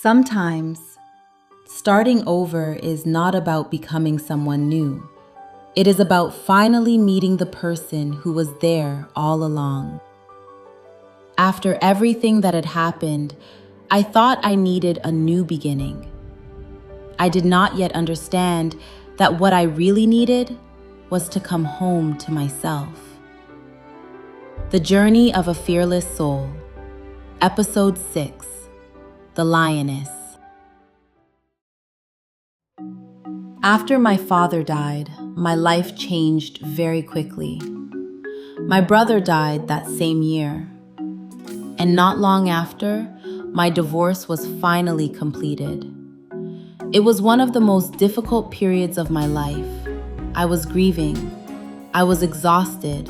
Sometimes, starting over is not about becoming someone new. It is about finally meeting the person who was there all along. After everything that had happened, I thought I needed a new beginning. I did not yet understand that what I really needed was to come home to myself. The Journey of a Fearless Soul, Episode 6, The Lioness. After my father died, my life changed very quickly. My brother died that same year, and not long after, my divorce was finally completed. It was one of the most difficult periods of my life. I was grieving, I was exhausted,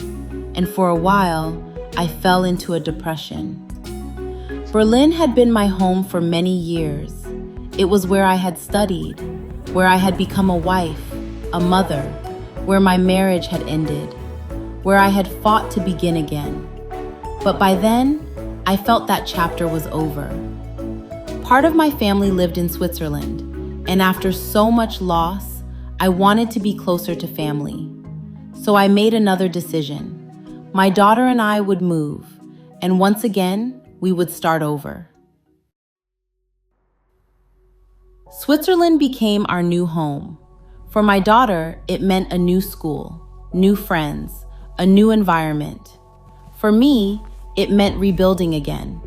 and for a while, I fell into a depression. Berlin had been my home for many years. It was where I had studied, where I had become a wife, a mother, where my marriage had ended, where I had fought to begin again. But by then, I felt that chapter was over. Part of my family lived in Switzerland, and after so much loss, I wanted to be closer to family. So I made another decision. My daughter and I would move, and once again, we would start over. Switzerland became our new home. For my daughter, it meant a new school, new friends, a new environment. For me, it meant rebuilding again,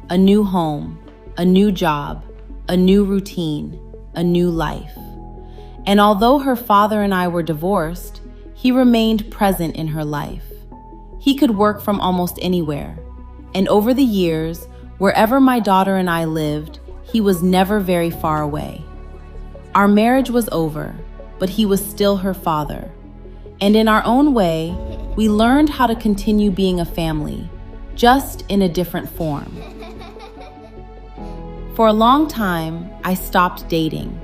a new home, a new job, a new routine, a new life. And although her father and I were divorced, he remained present in her life. He could work from almost anywhere. And over the years, wherever my daughter and I lived, he was never very far away. Our marriage was over, but he was still her father. And in our own way, we learned how to continue being a family, just in a different form. For a long time, I stopped dating.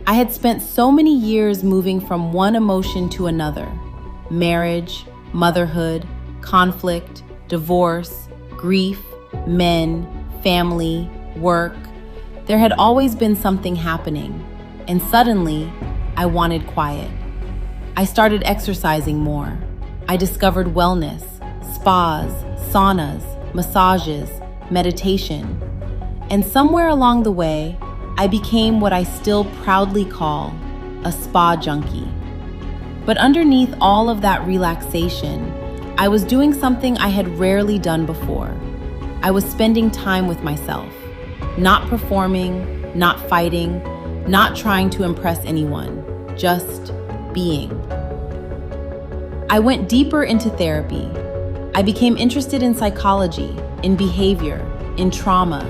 I had spent so many years moving from one emotion to another: marriage, motherhood, conflict, divorce, grief, men, family, work. There had always been something happening, and suddenly, I wanted quiet. I started exercising more. I discovered wellness, spas, saunas, massages, meditation. And somewhere along the way, I became what I still proudly call a spa junkie. But underneath all of that relaxation, I was doing something I had rarely done before. I was spending time with myself, not performing, not fighting, not trying to impress anyone, just being. I went deeper into therapy. I became interested in psychology, in behavior, in trauma,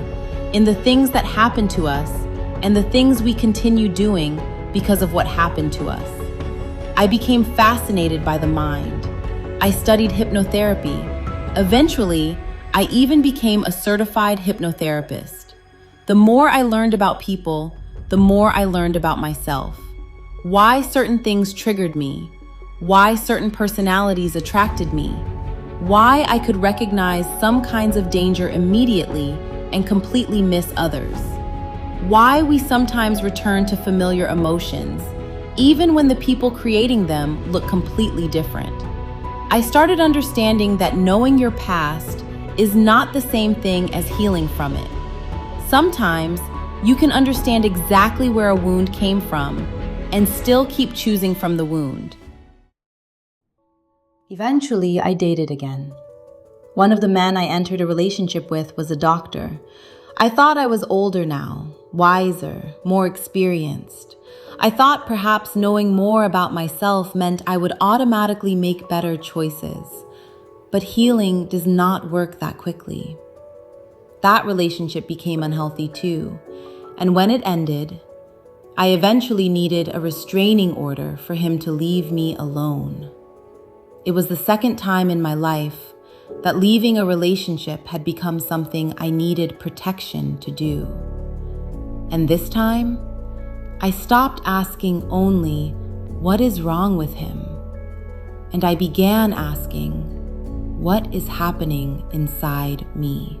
in the things that happen to us, and the things we continue doing because of what happened to us. I became fascinated by the mind. I studied hypnotherapy. Eventually, I even became a certified hypnotherapist. The more I learned about people, the more I learned about myself. Why certain things triggered me, why certain personalities attracted me, why I could recognize some kinds of danger immediately and completely miss others. Why we sometimes return to familiar emotions, even when the people creating them look completely different. I started understanding that knowing your past is not the same thing as healing from it. Sometimes you can understand exactly where a wound came from and still keep choosing from the wound. Eventually, I dated again. One of the men I entered a relationship with was a doctor. I thought I was older now, wiser, more experienced. I thought perhaps knowing more about myself meant I would automatically make better choices. But healing does not work that quickly. That relationship became unhealthy too, and when it ended, I eventually needed a restraining order for him to leave me alone. It was the second time in my life that leaving a relationship had become something I needed protection to do. And this time, I stopped asking only, what is wrong with him? And I began asking, what is happening inside me?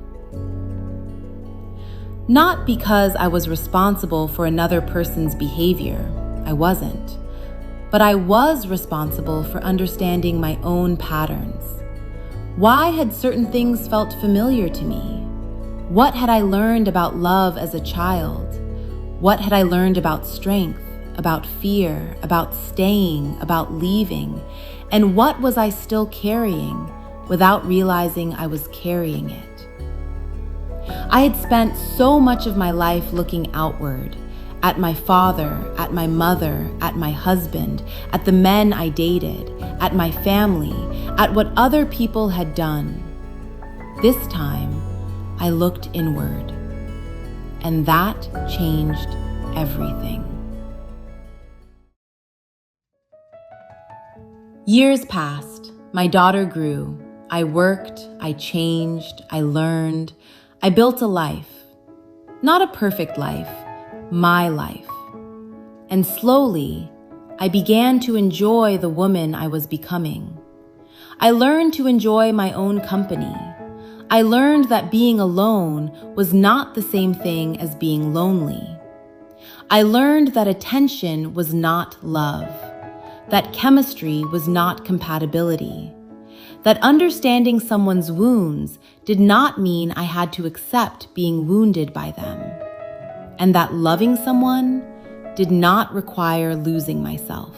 Not because I was responsible for another person's behavior. I wasn't. But I was responsible for understanding my own patterns. Why had certain things felt familiar to me? What had I learned about love as a child? What had I learned about strength, about fear, about staying, about leaving? And what was I still carrying without realizing I was carrying it? I had spent so much of my life looking outward, at my father, at my mother, at my husband, at the men I dated, at my family, at what other people had done. This time, I looked inward, and that changed everything. Years passed. My daughter grew. I worked, I changed, I learned. I built a life. Not a perfect life, my life. And slowly, I began to enjoy the woman I was becoming. I learned to enjoy my own company. I learned that being alone was not the same thing as being lonely. I learned that attention was not love, that chemistry was not compatibility, that understanding someone's wounds did not mean I had to accept being wounded by them, and that loving someone did not require losing myself.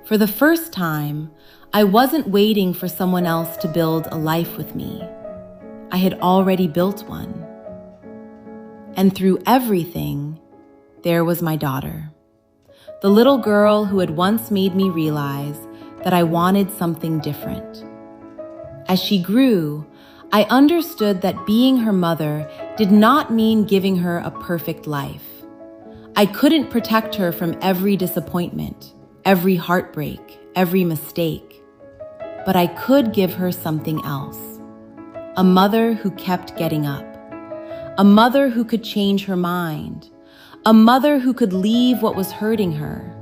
For the first time, I wasn't waiting for someone else to build a life with me. I had already built one. And through everything, there was my daughter, the little girl who had once made me realize that I wanted something different. As she grew, I understood that being her mother did not mean giving her a perfect life. I couldn't protect her from every disappointment, every heartbreak, every mistake. But I could give her something else. A mother who kept getting up. A mother who could change her mind. A mother who could leave what was hurting her.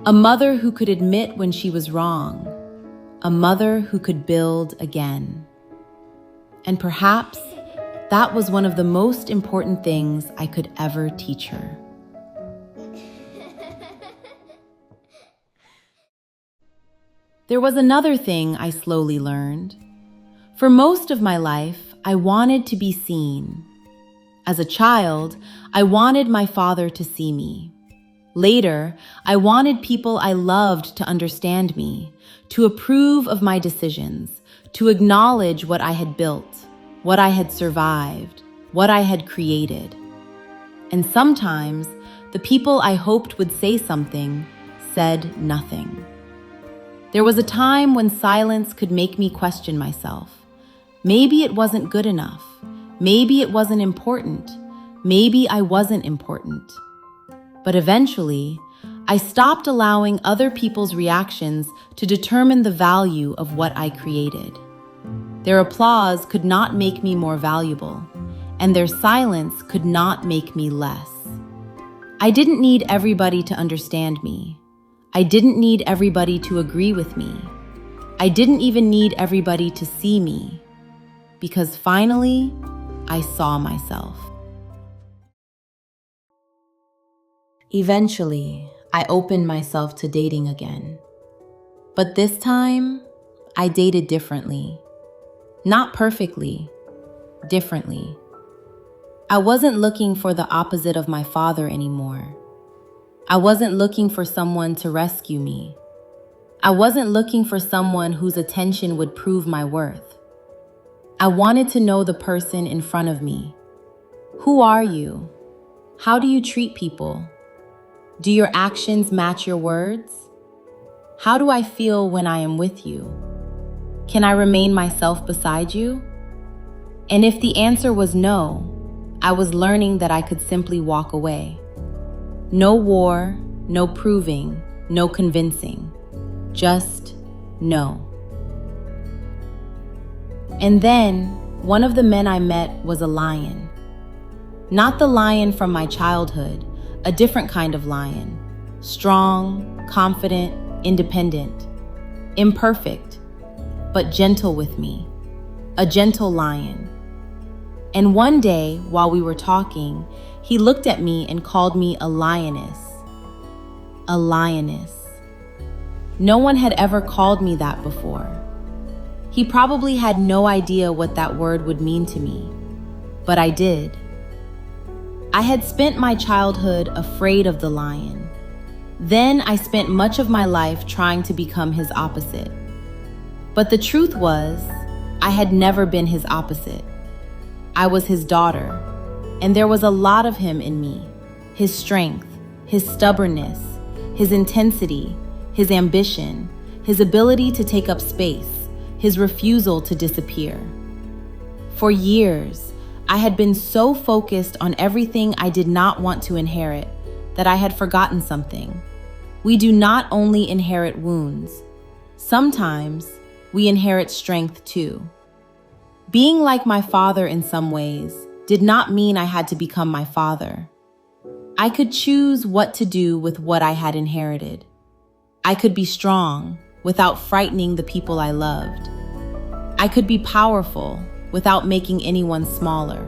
A mother who could admit when she was wrong. A mother who could build again. And perhaps that was one of the most important things I could ever teach her. There was another thing I slowly learned. For most of my life, I wanted to be seen. As a child, I wanted my father to see me. Later, I wanted people I loved to understand me, to approve of my decisions, to acknowledge what I had built, what I had survived, what I had created. And sometimes, the people I hoped would say something said nothing. There was a time when silence could make me question myself. Maybe it wasn't good enough. Maybe it wasn't important. Maybe I wasn't important. But eventually, I stopped allowing other people's reactions to determine the value of what I created. Their applause could not make me more valuable, and their silence could not make me less. I didn't need everybody to understand me. I didn't need everybody to agree with me. I didn't even need everybody to see me, because finally, I saw myself. Eventually, I opened myself to dating again. But this time, I dated differently. Not perfectly, differently. I wasn't looking for the opposite of my father anymore. I wasn't looking for someone to rescue me. I wasn't looking for someone whose attention would prove my worth. I wanted to know the person in front of me. Who are you? How do you treat people? Do your actions match your words? How do I feel when I am with you? Can I remain myself beside you? And if the answer was no, I was learning that I could simply walk away. No war, no proving, no convincing. Just no. And then, one of the men I met was a lion. Not the lion from my childhood, a different kind of lion. Strong, confident, independent. Imperfect, but gentle with me. A gentle lion. And one day, while we were talking, he looked at me and called me a lioness. A lioness. No one had ever called me that before. He probably had no idea what that word would mean to me, but I did. I had spent my childhood afraid of the lion. Then I spent much of my life trying to become his opposite. But the truth was, I had never been his opposite. I was his daughter, and there was a lot of him in me. His strength, his stubbornness, his intensity, his ambition, his ability to take up space, his refusal to disappear. For years, I had been so focused on everything I did not want to inherit that I had forgotten something. We do not only inherit wounds. Sometimes we inherit strength too. Being like my father in some ways did not mean I had to become my father. I could choose what to do with what I had inherited. I could be strong without frightening the people I loved. I could be powerful without making anyone smaller.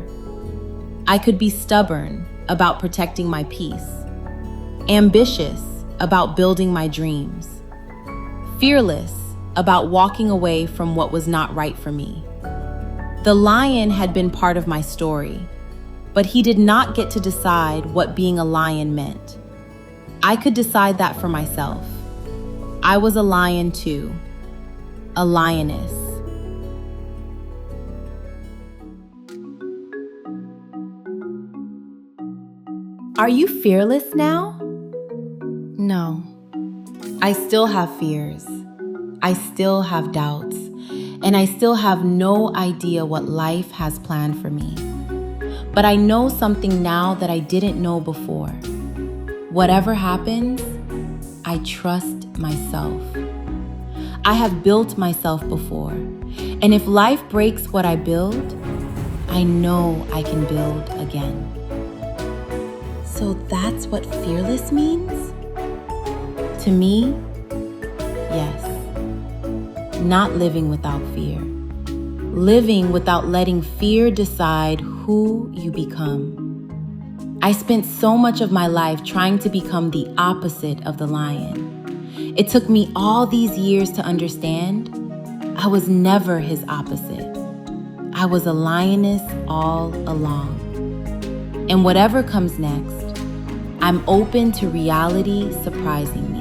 I could be stubborn about protecting my peace, ambitious about building my dreams, fearless about walking away from what was not right for me. The lion had been part of my story, but he did not get to decide what being a lion meant. I could decide that for myself. I was a lion too, a lioness. Are you fearless now? No. I still have fears. I still have doubts. And I still have no idea what life has planned for me. But I know something now that I didn't know before. Whatever happens, I trust myself. I have built myself before. And if life breaks what I build, I know I can build again. So that's what fearless means? To me, yes. Not living without fear. Living without letting fear decide who you become. I spent so much of my life trying to become the opposite of the lion. It took me all these years to understand I was never his opposite. I was a lioness all along. And whatever comes next, I'm open to reality surprising me.